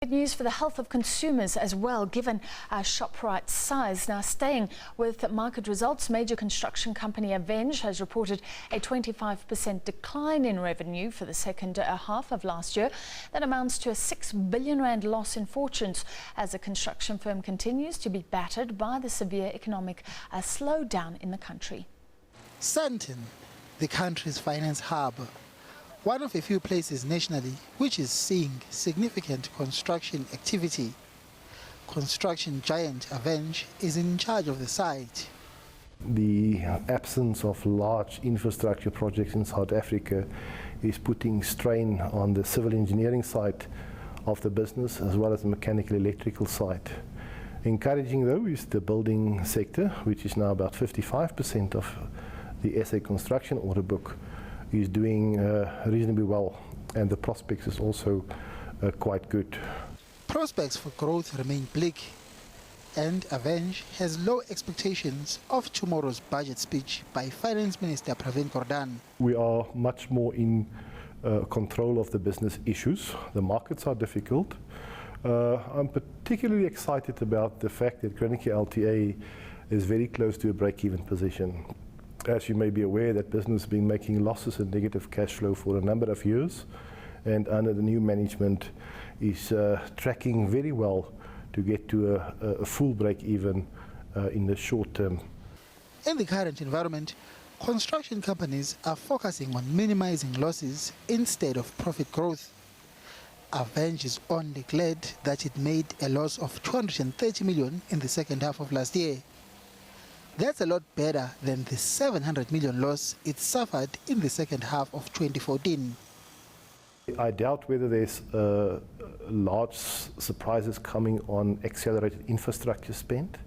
Good news for the health of consumers as well, given Shoprite's size. Now, staying with market results, major construction company Aveng has reported a 25% decline in revenue for the second half of last year. That amounts to a R6 billion loss in fortunes as the construction firm continues to be battered by the severe economic slowdown in the country. Sandton, the country's finance hub, one of a few places nationally which is seeing significant construction activity. Construction giant Aveng is in charge of the site. The absence of large infrastructure projects in South Africa is putting strain on the civil engineering side of the business as well as the mechanical electrical side. Encouraging though is the building sector, which is now about 55% of the SA construction order book, is doing reasonably well, and the prospects is also quite good. Prospects for growth remain bleak, and Aveng has low expectations of tomorrow's budget speech by Finance Minister Aveng. We are much more in control of the business issues. The markets are difficult. I'm particularly excited about the fact that Chronic LTA is very close to a break-even position. As you may be aware, that business has been making losses and negative cash flow for a number of years, and under the new management is tracking very well to get to a full break-even in the short term. In the current environment, construction companies are focusing on minimizing losses instead of profit growth. Aveng is only glad that it made a loss of 230 million in the second half of last year. That's a lot better than the 700 million loss it suffered in the second half of 2014. I doubt whether there's large surprises coming on accelerated infrastructure spend,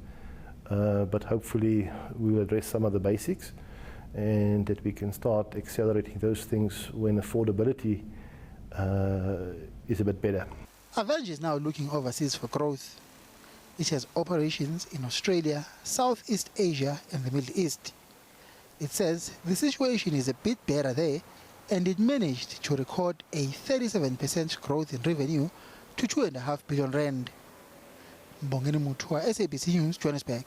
but hopefully we'll address some of the basics and that we can start accelerating those things when affordability is a bit better. Aveng is now looking overseas for growth. It has operations in Australia, Southeast Asia and the Middle East. It says the situation is a bit better there, and it managed to record a 37% growth in revenue to R2.5 billion. Mbongeni Mutua, SABC News, Johannesburg.